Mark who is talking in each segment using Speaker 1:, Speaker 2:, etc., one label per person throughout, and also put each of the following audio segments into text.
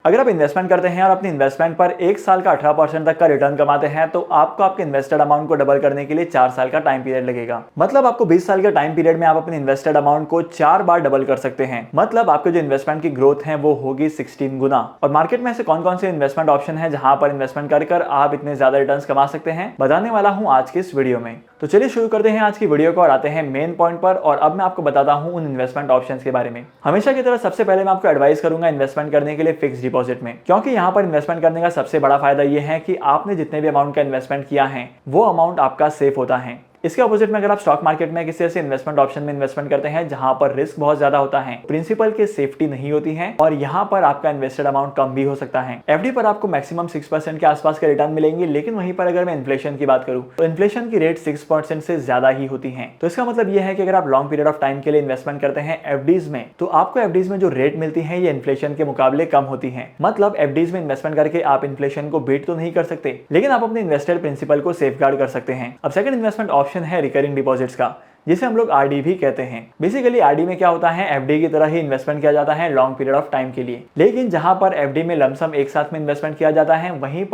Speaker 1: अगर आप इन्वेस्टमेंट करते हैं और अपनी इन्वेस्टमेंट पर एक साल का 18% तक का रिटर्न कमाते हैं तो आपको आपके इन्वेस्टेड अमाउंट को डबल करने के लिए 4 साल का टाइम पीरियड लगेगा। मतलब आपको 20 साल के टाइम पीरियड में आप अपने इन्वेस्टेड अमाउंट को 4 बार डबल कर सकते हैं। मतलब आपके जो इन्वेस्टमेंट की ग्रोथ है वो होगी 16 गुना। और मार्केट में ऐसे कौन कौन से इन्वेस्टमेंट ऑप्शन है जहां पर इन्वेस्टमेंट कर आप इतने ज्यादा रिटर्न कमा सकते हैं, बताने वाला हूं आज की इस वीडियो में। तो चलिए शुरू करते हैं आज की वीडियो को और आते हैं मेन पॉइंट पर। और अब मैं आपको बताता हूं उन इन्वेस्टमेंट ऑप्शंस के बारे में। हमेशा की तरह सबसे पहले मैं आपको एडवाइस करूंगा इन्वेस्टमेंट करने के लिए फिक्स डिपॉजिट में, क्योंकि यहाँ पर इन्वेस्टमेंट करने का सबसे बड़ा फायदा यह है कि आपने जितने भी अमाउंट का इन्वेस्टमेंट किया है वो अमाउंट आपका सेफ होता है। इसके अपोजिट में अगर आप स्टॉक मार्केट में किसी ऐसे इन्वेस्टमेंट ऑप्शन में इन्वेस्टमेंट करते हैं जहां पर रिस्क बहुत ज्यादा होता है, प्रिंसिपल की सेफ्टी नहीं होती है और यहां पर आपका इन्वेस्टेड अमाउंट कम भी हो सकता है। एफडी पर आपको मैक्सिमम 6% के आसपास के रिटर्न मिलेंगे, लेकिन वहीं पर अगर मैं इन्फ्लेशन की बात करूं तो इन्फ्लेशन की रेट 6% से ज्यादा ही होती है। तो इसका मतलब यह है कि अगर आप लॉन्ग पीरियड ऑफ टाइम के लिए इन्वेस्टमेंट करते हैं एफडीज में, तो आपको एफडीज में जो रेट मिलती है ये इन्फ्लेशन के मुकाबले कम होती है। मतलब एफडीज में इन्वेस्टमेंट करके आप इन्फ्लेशन को बीट तो नहीं कर सकते, लेकिन आप अपने इन्वेस्टेड प्रिंसिपल को सेफगार्ड कर सकते हैं। अब सेकंड इन्वेस्टमेंट ऑप्शन है रिकरिंग डिपॉजिट्स का, जिसे हम लोग आरडी भी कहते हैं। बेसिकली आरडी में क्या होता है, एफडी की तरह ही इन्वेस्टमेंट किया जाता है लॉन्ग पीरियड ऑफ टाइम के लिए, लेकिन जहां पर एफडी में लमसम एक साथ में इन्वेस्टमेंट किया जाता है, वहीं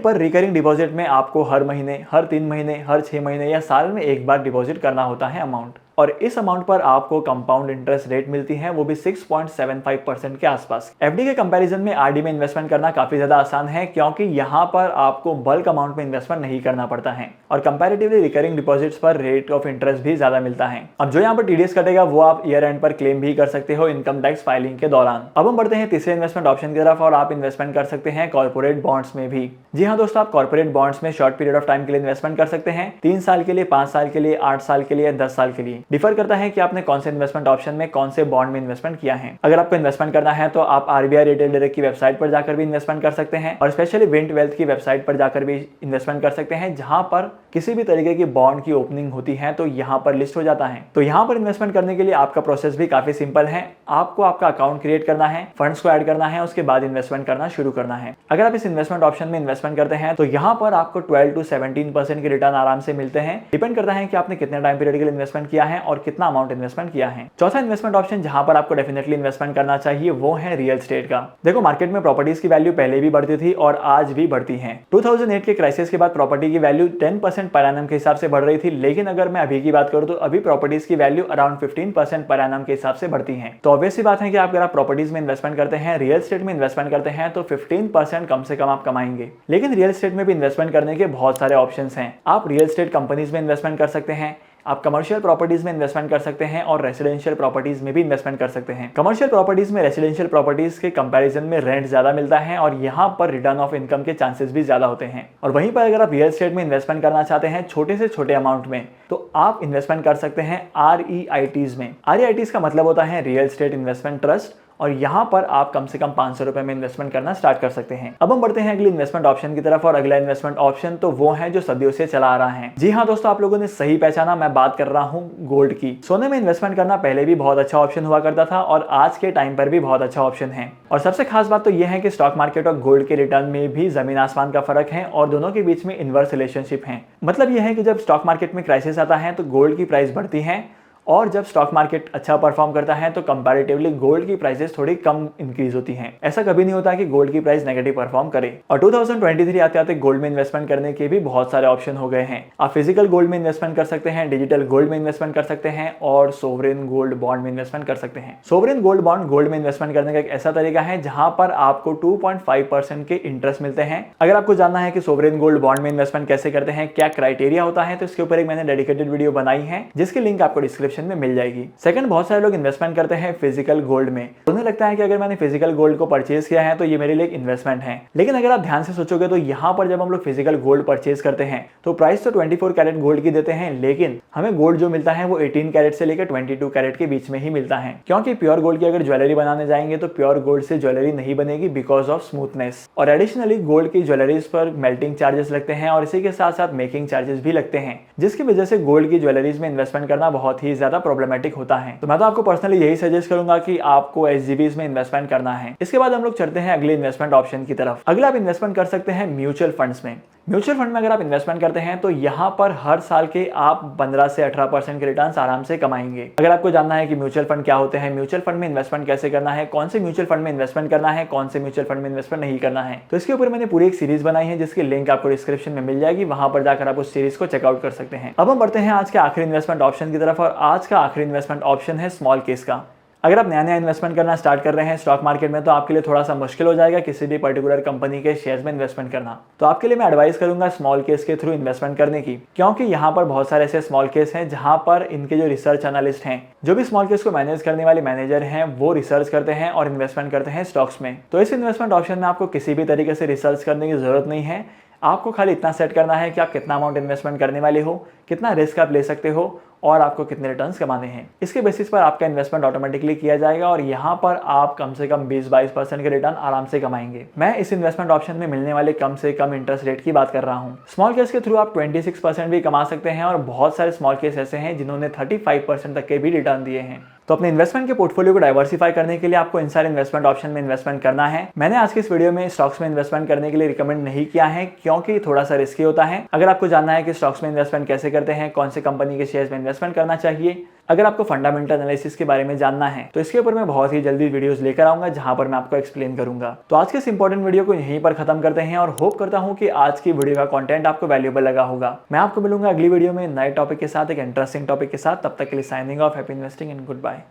Speaker 1: पर रिकरिंग डिपॉजिट में आपको हर महीने, हर 3 महीने, हर 6 महीने या साल में एक बार डिपॉजिट करना होता है अमाउंट। और इस अमाउंट पर आपको कंपाउंड इंटरेस्ट रेट मिलती है, वो भी 6.75% के आसपास। एफडी के कंपैरिजन में आरडी में इन्वेस्टमेंट करना काफी ज्यादा आसान है, क्योंकि यहाँ पर आपको बल्क अमाउंट में इन्वेस्टमेंट नहीं करना पड़ता है और कंपैरेटिवली रिकरिंग डिपॉजिट्स पर रेट ऑफ इंटरेस्ट भी ज्यादा मिलता है। अब जो यहाँ पर टीडीएस कटेगा वो आप ईयर एंड पर क्लेम भी कर सकते हो इनकम टैक्स फाइलिंग के दौरान। अब हम बढ़ते हैं तीसरे इन्वेस्टमेंट ऑप्शन की तरफ और आप इन्वेस्टमेंट कर सकते हैं कॉर्पोरेट बॉन्ड्स में भी। जी हाँ दोस्तों, आप कॉर्पोरेट बॉन्ड्स में शॉर्ट पीरियड ऑफ टाइम के लिए इन्वेस्टमेंट कर सकते हैं, 3 साल के लिए, 5 साल के लिए, 8 साल के लिए, 10 साल के लिए। डिफर करता है कि आपने कौन से इन्वेस्टमेंट ऑप्शन में, कौन से बॉन्ड में इन्वेस्टमेंट किया है। अगर आपको इन्वेस्टमेंट करना है तो आप आरबीआई रिटेल डायरेक्ट की वेबसाइट पर जाकर भी इन्वेस्टमेंट कर सकते हैं और स्पेशली विंट वेल्थ की वेबसाइट पर जाकर भी इन्वेस्टमेंट कर सकते हैं, जहां पर किसी भी तरीके की बॉन्ड की ओपनिंग होती है तो यहाँ पर लिस्ट हो जाता है। तो यहाँ पर इन्वेस्टमेंट करने के लिए आपका प्रोसेस भी काफी सिंपल है। आपको आपका अकाउंट क्रिएट करना है, फंड्स को ऐड करना है, उसके बाद इन्वेस्टमेंट करना शुरू करना है। अगर आप इस इन्वेस्टमेंट ऑप्शन में इन्वेस्टमेंट करते हैं तो यहाँ पर आपको 12 to 17% के रिटर्न आराम से मिलते हैं। डिपेंड करता है कि आपने कितने टाइम पीरियड के लिए इन्वेस्टमेंट किया है और कितना अमाउंट इन्वेस्टमेंट किया है। चौथा इन्वेस्टमेंट ऑप्शन जहां पर आपको डेफिनेटली इन्वेस्टमेंट करना चाहिए वो है रियल एस्टेट का। देखो, मार्केट में प्रॉपर्टीज की वैल्यू पहले भी बढ़ती थी और आज भी बढ़ती है। 2008 के क्राइसिस के बाद प्रॉपर्टी की वैल्यू 10% पर एनम के हिसाब से बढ़ रही थी, लेकिन अगर मैं अभी की बात करूं तो अभी प्रॉपर्टीज की वैल्यू अराउंड 15% पर एनम के हिसाब से बढ़ती है। तो ऑब्वियस सी बात है कि अगर आप प्रॉपर्टीज में इन्वेस्टमेंट करते हैं, रियल एस्टेट में इन्वेस्टमेंट करते हैं तो 15% कम से कम आप कमाएंगे। लेकिन रियल एस्टेट में भी इन्वेस्टमेंट करने के बहुत सारे ऑप्शन हैं। आप रियल एस्टेट कंपनीज में इन्वेस्टमेंट कर सकते हैं, आप कमर्शियल प्रॉपर्टीज में इन्वेस्टमेंट कर सकते हैं और रेसिडेंशियल प्रॉपर्टीज में भी इन्वेस्टमेंट कर सकते हैं। कमर्शियल प्रॉपर्टीज में रेसिडेंशियल प्रॉपर्टीज के कंपैरिजन में रेंट ज्यादा मिलता है और यहाँ पर रिटर्न ऑफ इनकम के चांसेस भी ज्यादा होते हैं। और वहीं पर अगर आप रियल एस्टेट में इन्वेस्टमेंट करना चाहते हैं छोटे से छोटे अमाउंट में, तो आप इन्वेस्टमेंट कर सकते हैं REITs में। REITs का मतलब होता है रियल एस्टेट इन्वेस्टमेंट ट्रस्ट, और यहाँ पर आप कम से कम 500 रुपए में इन्वेस्टमेंट करना स्टार्ट कर सकते हैं। अब हम बढ़ते हैं अगले इन्वेस्टमेंट ऑप्शन की तरफ और अगला इन्वेस्टमेंट ऑप्शन तो वो है जो सदियों से चला आ रहा है। जी हाँ दोस्तों, आप लोगों ने सही पहचाना, मैं बात कर रहा हूँ गोल्ड की। सोने में इन्वेस्टमेंट करना पहले भी बहुत अच्छा ऑप्शन हुआ करता था और आज के टाइम पर भी बहुत अच्छा ऑप्शन है। और सबसे खास बात तो यह है कि स्टॉक मार्केट और गोल्ड के रिटर्न में भी जमीन आसमान का फर्क है और दोनों के बीच में इनवर्स रिलेशनशिप है। मतलब यह है कि जब स्टॉक मार्केट में क्राइसिस आता है तो गोल्ड की प्राइस बढ़ती है और जब स्टॉक मार्केट अच्छा परफॉर्म करता है तो कंपैरेटिवली गोल्ड की प्राइसेस थोड़ी कम इंक्रीज होती हैं। ऐसा कभी नहीं होता कि गोल्ड की प्राइस नेगेटिव परफॉर्म करे। और 2023 आते आते गोल्ड में इन्वेस्टमेंट करने के भी बहुत सारे ऑप्शन हो गए हैं। आप फिजिकल गोल्ड में इन्वेस्टमेंट कर सकते हैं, डिजिटल गोल्ड में इन्वेस्टमेंट कर सकते हैं और सोवरेन गोल्ड बॉन्ड में इन्वेस्टमेंट कर सकते हैं। सोवरेन गोल्ड बॉन्ड गोल्ड में इन्वेस्टमेंट करने का एक ऐसा तरीका है जहां पर आपको 2.5% के इंटरेस्ट मिलते हैं। अगर आपको जानना है कि सोवरेन गोल्ड बॉन्ड में इन्वेस्टमेंट कैसे करते हैं, क्या क्राइटेरिया होता है, तो इसके ऊपर एक मैंने डेडिकेटेड वीडियो बनाई है जिसकी लिंक आपको डिस्क्रिप्शन में मिल जाएगी। सेकंड, बहुत सारे लोग इन्वेस्टमेंट करते हैं फिजिकल गोल्ड में। उन्हें लगता है कि अगर मैंने फिजिकल गोल्ड को परचेज किया है तो ये मेरे लिए एक इन्वेस्टमेंट है। लेकिन अगर आप ध्यान से सोचोगे तो यहाँ पर जब हम लोग फिजिकल गोल्ड परचेज करते हैं तो प्राइस तो 24 कैरेट गोल्ड की देते हैं, लेकिन हमें गोल्ड जो मिलता है वो 18 कैरेट से लेकर 22 कैरेट के बीच में ही मिलता है। क्योंकि प्योर गोल्ड की अगर ज्वेलरी बनाने जाएंगे तो प्योर गोल्ड से ज्वेलरी नहीं बनेगी बिकॉज ऑफ स्मूथनेस। और एडिशनली गोल्ड की ज्वेलरीज पर मेल्टिंग चार्जेस लगते हैं और इसी के साथ साथ मेकिंग चार्जेस भी लगते हैं, जिसकी वजह से गोल्ड की ज्वेलरीज में इन्वेस्टमेंट करना बहुत ही ज्यादा प्रॉब्लमेटिक होता है। तो मैं तो आपको पर्सनली यही सजेस्ट करूंगा कि आपको एसजीबीज में इन्वेस्टमेंट करना है। इसके बाद हम लोग चलते हैं अगले इन्वेस्टमेंट ऑप्शन की तरफ। अगला आप इन्वेस्टमेंट कर सकते हैं म्यूचुअल फंड्स में। म्यूचुअल फंड में अगर आप इन्वेस्टमेंट करते हैं तो यहाँ पर हर साल के आप 15 से 18% के रिटर्न्स आराम से कमाएंगे। अगर आपको जानना है कि म्यूचुअल फंड क्या होते हैं, म्यूचुअल फंड में इन्वेस्टमेंट कैसे करना है, कौन से म्यूचुअल फंड में इन्वेस्टमेंट करना है, कौन से म्यूचुअल फंड में इन्वेस्टमेंट नहीं करना है, तो इसके ऊपर मैंने पूरी एक सीरीज बनाई है जिसकी लिंक आपको डिस्क्रिप्शन में मिल जाएगी, वहां पर जाकर आप उस सीरीज को चेकआउट कर सकते हैं। अब हम बढ़ते हैं आज के आखिरी इन्वेस्टमेंट ऑप्शन की तरफ, और आज का आखिरी इन्वेस्टमेंट ऑप्शन है स्मॉल केस का। अगर आप नया नया इन्वेस्टमेंट करना स्टार्ट कर रहे हैं स्टॉक मार्केट में, तो आपके लिए थोड़ा सा मुश्किल हो जाएगा किसी भी पर्टिकुलर कंपनी के शेयर्स में इन्वेस्टमेंट करना। तो आपके लिए मैं एडवाइस करूंगा स्मॉल केस के थ्रू इन्वेस्टमेंट करने की, क्योंकि यहाँ पर बहुत सारे ऐसे स्मॉल केस हैं जहां पर इनके जो रिसर्च एनालिस्ट हैं, जो भी स्मॉल केस को मैनेज करने वाले मैनेजर हैं, वो रिसर्च करते हैं और इन्वेस्टमेंट करते हैं स्टॉक्स में। तो इस इन्वेस्टमेंट ऑप्शन में आपको किसी भी तरीके से रिसर्च करने की जरूरत नहीं है। आपको खाली इतना सेट करना है कि आप कितना अमाउंट इन्वेस्टमेंट करने वाले हो, कितना रिस्क आप ले सकते हो और आपको कितने रिटर्न्स कमाने हैं। इसके बेसिस पर आपका इन्वेस्टमेंट ऑटोमेटिकली किया जाएगा और यहाँ पर आप कम से कम 20-22% के रिटर्न आराम से कमाएंगे। मैं इस इन्वेस्टमेंट ऑप्शन में मिलने वाले कम से कम इंटरेस्ट रेट की बात कर रहा हूँ। स्मॉल केस के थ्रू आप 26% भी कमा सकते हैं और बहुत सारे स्मॉल केस ऐसे हैं जिन्होंने 35% तक के भी रिटर्न दिए हैं। तो अपने इन्वेस्टमेंट के पोर्टफोलियो को डाइवर्सिफाई करने के लिए आपको इन सारे इन्वेस्टमेंट ऑप्शन में इन्वेस्टमेंट करना है। मैंने आज के इस वीडियो में स्टॉक्स में इन्वेस्टमेंट करने के लिए रिकमेंड नहीं किया है, क्योंकि थोड़ा सा रिस्की होता है। अगर आपको जानना है कि स्टॉक्स में इन्वेस्टमेंट कैसे करते हैं, कौन से कंपनी के शेयर्स में इन्वेस्टमेंट करना चाहिए, अगर आपको फंडामेंटल एनालिसिस के बारे में जानना है, तो इसके ऊपर मैं बहुत ही जल्दी वीडियोस लेकर आऊंगा जहां पर मैं आपको एक्सप्लेन करूंगा। तो आज के इस इंपॉर्टेंट वीडियो को यहीं पर खत्म करते हैं और होप करता हूं कि आज की वीडियो का कंटेंट आपको वैल्यूएबल लगा होगा। मैं आपको मिलूंगा अगली वीडियो में नए टॉपिक के साथ, एक इंटरेस्टिंग टॉपिक के साथ। तब तक के लिए signing off, happy investing and good bye.